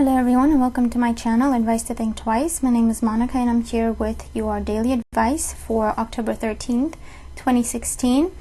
Hello everyone and welcome to my channel, Advice to Think Twice. My name is Monica and I'm here with your daily advice for October 13th, 2016.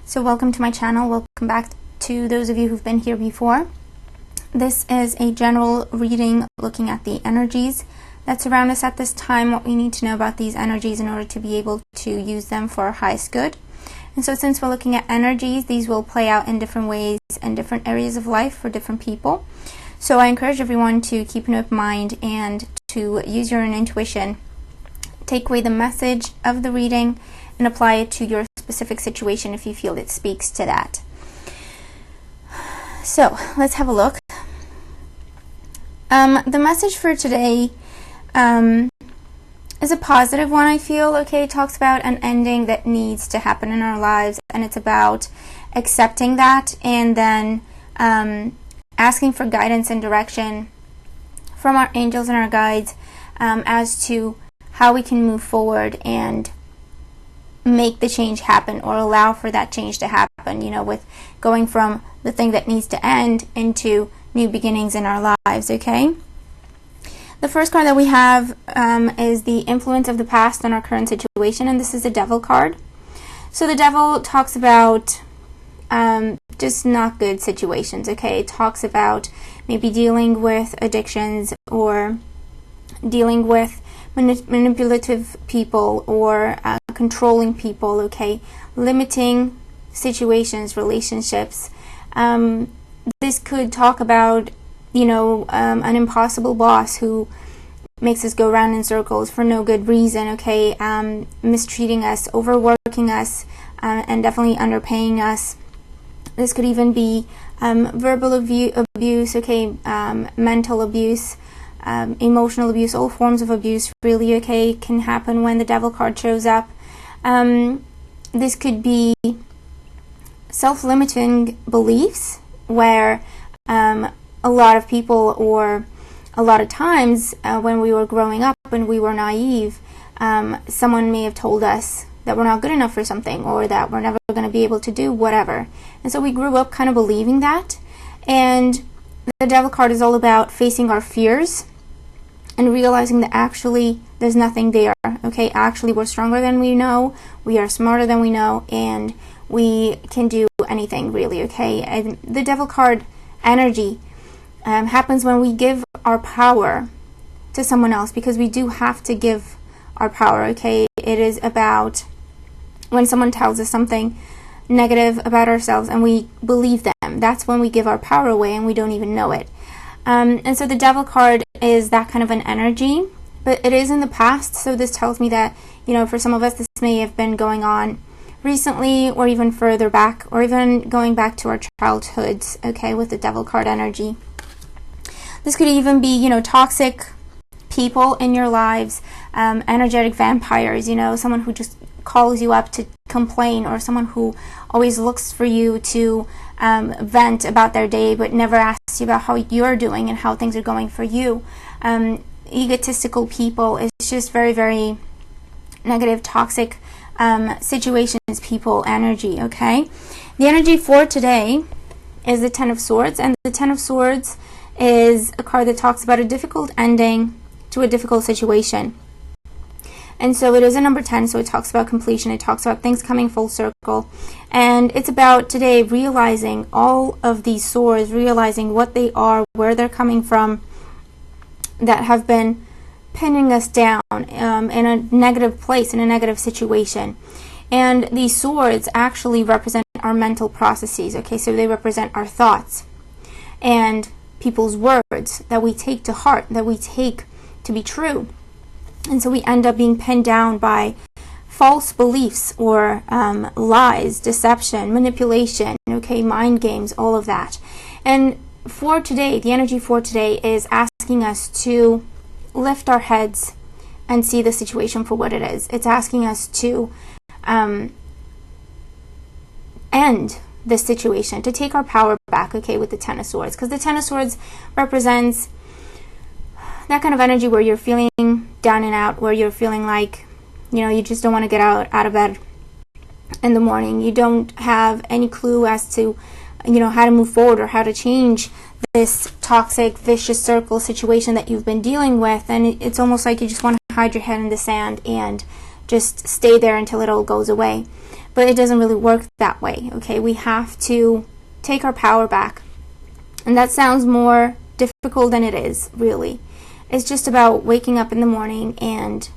So welcome to my channel. Welcome back to those of you who've been here before. This is a general reading looking at the energies that surround us at this time, what we need to know about these energies in order to be able to use them for our highest good. And so since we're looking at energies, these will play out in different ways in different areas of life for different people. So I encourage everyone to keep an open mind and to use your own intuition. Take away the message of the reading and apply it to your specific situation if you feel it speaks to that. So let's have a look. The message for today is a positive one, I feel. Okay, it talks about an ending that needs to happen in our lives, and it's about accepting that and then asking for guidance and direction from our angels and our guides as to how we can move forward and make the change happen or allow for that change to happen, with going from the thing that needs to end into new beginnings in our lives, okay? The first card that we have is the influence of the past on our current situation, and this is the Devil card. So the Devil talks about just not good situations, okay? It talks about maybe dealing with addictions or dealing with manipulative people or controlling people, okay? Limiting situations, relationships. This could talk about, an impossible boss who makes us go around in circles for no good reason, okay? Mistreating us, overworking us, and definitely underpaying us. This could even be verbal abuse, okay, mental abuse, emotional abuse, all forms of abuse really, okay, can happen when the Devil card shows up. This could be self-limiting beliefs where a lot of people or a lot of times when we were growing up and we were naive, someone may have told us that we're not good enough for something or that we're never going to be able to do whatever. And so we grew up kind of believing that. And the Devil card is all about facing our fears and realizing that actually there's nothing there. Okay, actually we're stronger than we know, we are smarter than we know, and we can do anything really, okay? And the Devil card energy happens when we give our power to someone else, because we do have to give our power, okay? It is about when someone tells us something negative about ourselves and we believe them. That's when we give our power away and we don't even know it. And so the Devil card is that kind of an energy, but it is in the past. So this tells me that, for some of us, this may have been going on recently or even further back, or even going back to our childhoods, okay, with the Devil card energy. This could even be, toxic people in your lives, energetic vampires, someone who just calls you up to complain, or someone who always looks for you to vent about their day but never asks you about how you're doing and how things are going for you. Egotistical people. It's just very, very negative, toxic situations, people, energy, okay? The energy for today is the Ten of Swords, and the Ten of Swords is a card that talks about a difficult ending to a difficult situation. And so it is a number 10, so it talks about completion, it talks about things coming full circle, and it's about today realizing all of these swords, realizing what they are, where they're coming from, that have been pinning us down in a negative place, in a negative situation. And these swords actually represent our mental processes, okay? So they represent our thoughts and people's words that we take to heart, that we take to be true. And so we end up being pinned down by false beliefs or lies, deception, manipulation, okay, mind games, all of that. And for today, the energy for today is asking us to lift our heads and see the situation for what it is. It's asking us to end this situation, to take our power back, okay, with the Ten of Swords. Because the Ten of Swords represents that kind of energy where you're feeling down and out, where you're feeling like, you just don't want to get out of bed in the morning. You don't have any clue as to, how to move forward or how to change this toxic, vicious circle situation that you've been dealing with, and it's almost like you just want to hide your head in the sand and just stay there until it all goes away. But it doesn't really work that way, okay? We have to take our power back. And that sounds more difficult than it is, really. It's just about waking up in the morning and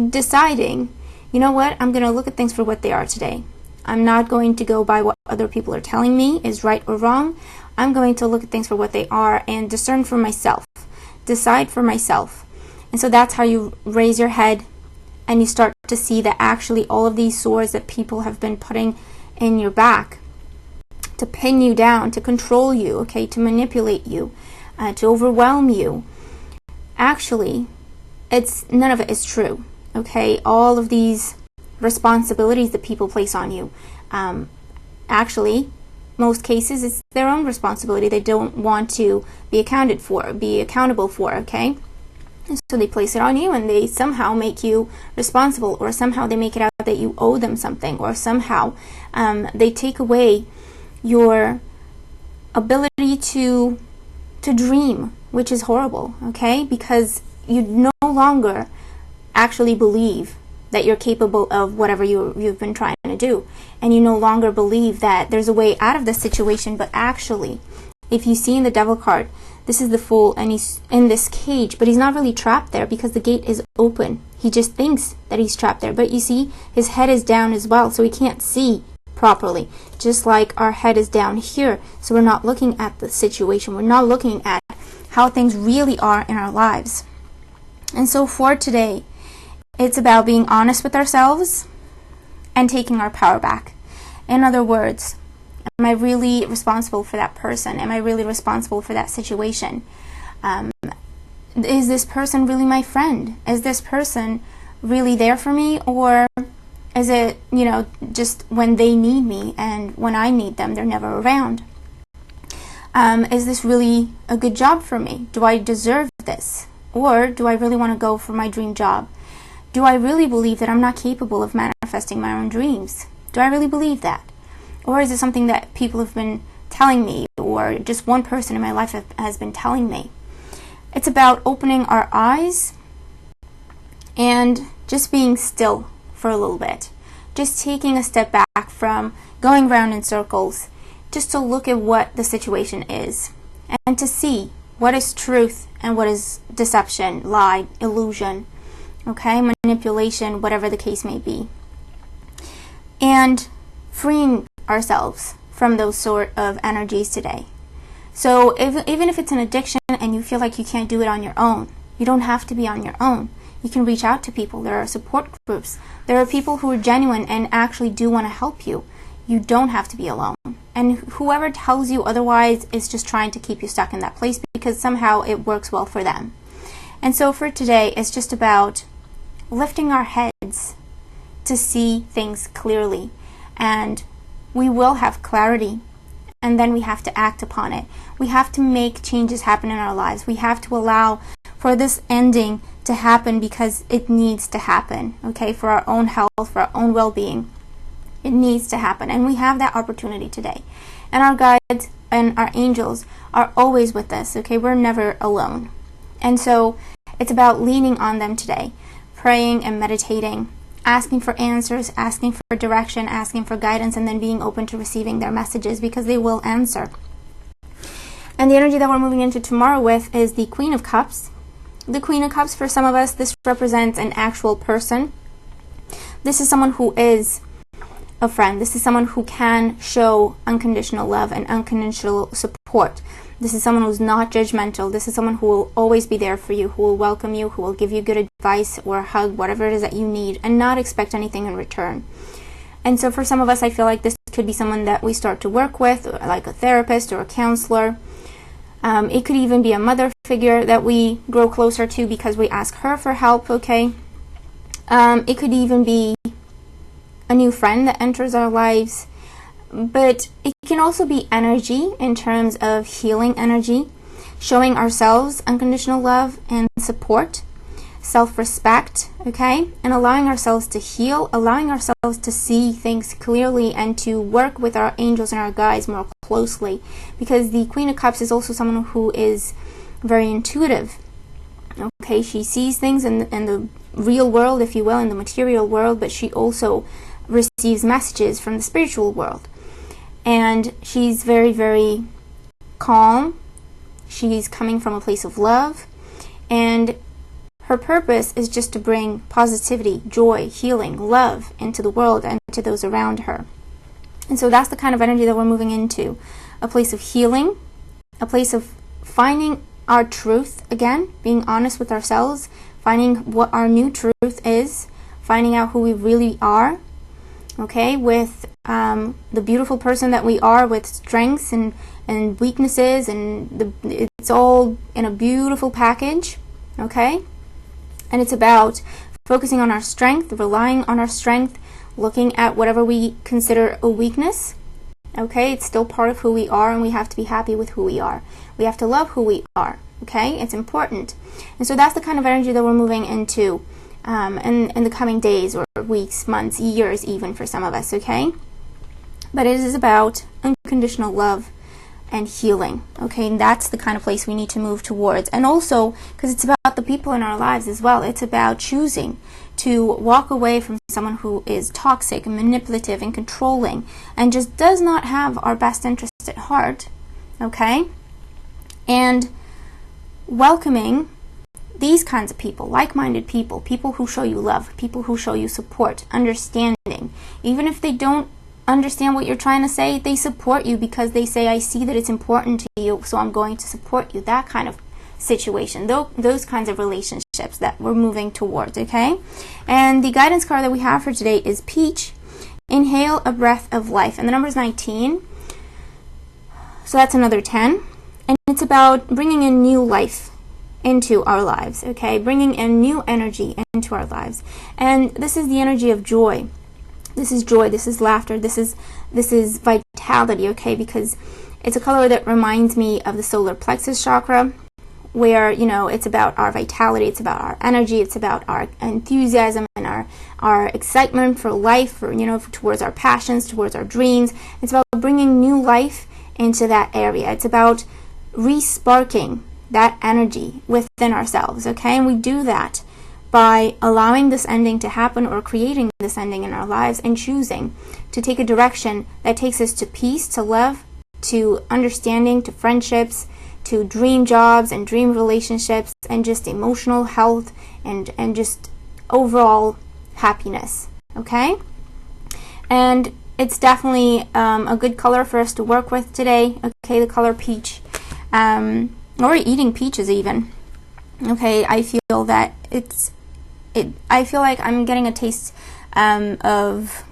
deciding, you know what, I'm going to look at things for what they are today. I'm not going to go by what other people are telling me is right or wrong. I'm going to look at things for what they are and discern for myself, decide for myself. And so that's how you raise your head and you start to see that actually all of these swords that people have been putting in your back to pin you down, to control you, okay, to manipulate you, to overwhelm you, actually, none of it is true, okay? All of these responsibilities that people place on you, actually, most cases, it's their own responsibility. They don't want to be accountable for, okay? And so they place it on you and they somehow make you responsible, or somehow they make it out that you owe them something, or somehow they take away your ability to dream, which is horrible, okay? Because you no longer actually believe that you're capable of whatever you've been trying to do, and you no longer believe that there's a way out of this situation. But actually, if you see in the Devil card, this is the Fool, and he's in this cage, but he's not really trapped there because the gate is open. He just thinks that he's trapped there, but you see his head is down as well, so he can't see properly, just like our head is down here. So we're not looking at the situation, we're not looking at how things really are in our lives. And so for today, it's about being honest with ourselves and taking our power back. In other words, am I really responsible for that person? Am I really responsible for that situation? Is this person really my friend? Is this person really there for me? Or is it, just when they need me, and when I need them, they're never around? Is this really a good job for me? Do I deserve this? Or do I really want to go for my dream job? Do I really believe that I'm not capable of manifesting my own dreams? Do I really believe that? Or is it something that people have been telling me, or just one person in my life has been telling me? It's about opening our eyes and just being still for a little bit. Just taking a step back from going round in circles, just to look at what the situation is, and to see what is truth and what is deception, lie, illusion, okay, manipulation, whatever the case may be. And freeing ourselves from those sort of energies today. So even if it's an addiction and you feel like you can't do it on your own, you don't have to be on your own. You can reach out to people. There are support groups. There are people who are genuine and actually do want to help you. You don't have to be alone. And whoever tells you otherwise is just trying to keep you stuck in that place because somehow it works well for them. And so for today, it's just about lifting our heads to see things clearly. And we will have clarity, and then we have to act upon it. We have to make changes happen in our lives. We have to allow for this ending to happen because it needs to happen, okay, for our own health, for our own well-being. It needs to happen, and we have that opportunity today. And our guides and our angels are always with us, okay? We're never alone. And so it's about leaning on them today, praying and meditating, asking for answers, asking for direction, asking for guidance, and then being open to receiving their messages because they will answer. And the energy that we're moving into tomorrow with is the Queen of Cups. The Queen of Cups, for some of us, this represents an actual person. This is someone who is a friend. This is someone who can show unconditional love and unconditional support. This is someone who's not judgmental. This is someone who will always be there for you, who will welcome you, who will give you good advice or a hug, whatever it is that you need, and not expect anything in return. And so for some of us, I feel like this could be someone that we start to work with, like a therapist or a counselor. It could even be a mother figure that we grow closer to because we ask her for help, okay? It could even be a new friend that enters our lives. But it can also be energy in terms of healing energy, showing ourselves unconditional love and support, self-respect, okay? And allowing ourselves to heal, allowing ourselves to see things clearly and to work with our angels and our guides more closely, because the Queen of Cups is also someone who is very intuitive. Okay, she sees things in the real world, if you will, in the material world, but she also receives messages from the spiritual world. And she's very, very calm. She's coming from a place of love, and her purpose is just to bring positivity, joy, healing, love into the world and to those around her. And so that's the kind of energy that we're moving into. A place of healing, a place of finding our truth again, being honest with ourselves, finding what our new truth is, finding out who we really are, okay, with the beautiful person that we are, with strengths and weaknesses, and it's all in a beautiful package, okay? And it's about focusing on our strength, relying on our strength, looking at whatever we consider a weakness. Okay, it's still part of who we are, and we have to be happy with who we are. We have to love who we are. Okay, it's important. And so that's the kind of energy that we're moving into in the coming days or weeks, months, years even for some of us. Okay, but it is about unconditional love and healing. Okay, and that's the kind of place we need to move towards. And also, because it's about the people in our lives as well, it's about choosing to walk away from someone who is toxic and manipulative and controlling and just does not have our best interest at heart. Okay, and welcoming these kinds of people, like-minded people, people who show you love, people who show you support, understanding. Even if they don't understand what you're trying to say, they support you because they say, I see that it's important to you, so I'm going to support you. That kind of situation, those kinds of relationships that we're moving towards, okay? And the guidance card that we have for today is Peach. Inhale a breath of life. And the number is 19. So that's another 10. And it's about bringing in new life into our lives, okay? Bringing in new energy into our lives. And this is the energy of joy. This is joy, this is laughter, this is vitality, okay? Because it's a color that reminds me of the solar plexus chakra, where, you know, it's about our vitality, it's about our energy, it's about our enthusiasm and our excitement for life, for, you know, towards our passions, towards our dreams. It's about bringing new life into that area. It's about re-sparking that energy within ourselves, okay? And we do that by allowing this ending to happen, or creating this ending in our lives, and choosing to take a direction that takes us to peace, to love, to understanding, to friendships, to dream jobs and dream relationships, and just emotional health and just overall happiness, okay? And it's definitely a good color for us to work with today, okay, the color peach, or eating peaches even, okay? I feel that I feel like I'm getting a taste of,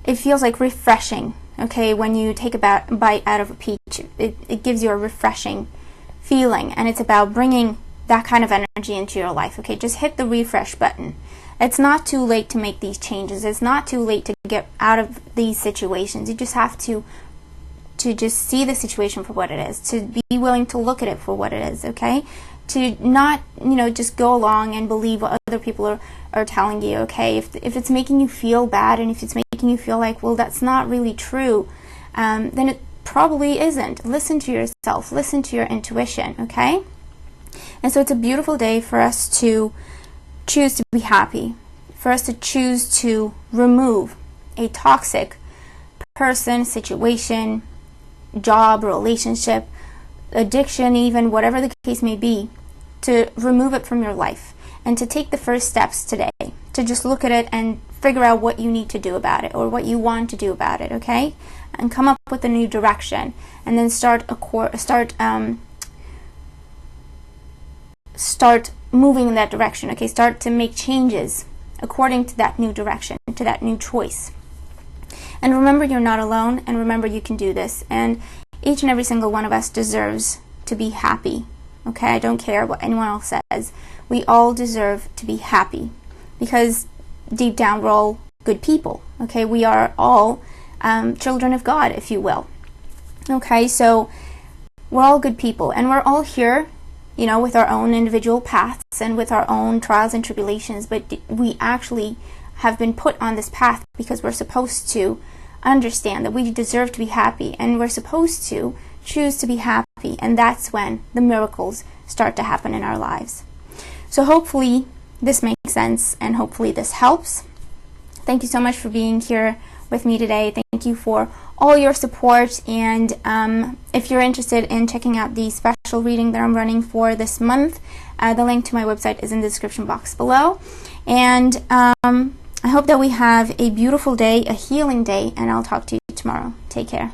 it feels like refreshing, okay, when you take a bite out of a peach. It gives you a refreshing feeling, and it's about bringing that kind of energy into your life, okay? Just hit the refresh button. It's not too late to make these changes. It's not too late to get out of these situations. You just have to just see the situation for what it is, to be willing to look at it for what it is, okay? To not, you know, just go along and believe what other people are telling you, okay? If it's making you feel bad, and if it's making you feel like, well, that's not really true, then it probably isn't. Listen to yourself. Listen to your intuition, okay? And so it's a beautiful day for us to choose to be happy, for us to choose to remove a toxic person, situation, job, relationship, addiction, even, whatever the case may be, to remove it from your life, and to take the first steps today to just look at it and figure out what you need to do about it, or what you want to do about it, okay? And come up with a new direction, and then start moving in that direction, okay? Start to make changes according to that new direction, to that new choice. And remember, you're not alone, and remember, you can do this. And each and every single one of us deserves to be happy, okay? I don't care what anyone else says. We all deserve to be happy, because deep down we're all good people, okay? We are all children of God, if you will, okay? So we're all good people, and we're all here, you know, with our own individual paths and with our own trials and tribulations, but we actually have been put on this path because we're supposed to understand that we deserve to be happy, and we're supposed to choose to be happy, and that's when the miracles start to happen in our lives. So hopefully this makes sense, and hopefully this helps. Thank you so much for being here with me today. Thank you for all your support, and if you're interested in checking out the special reading that I'm running for this month, the link to my website is in the description box below. And I hope that we have a beautiful day, a healing day, and I'll talk to you tomorrow. Take care.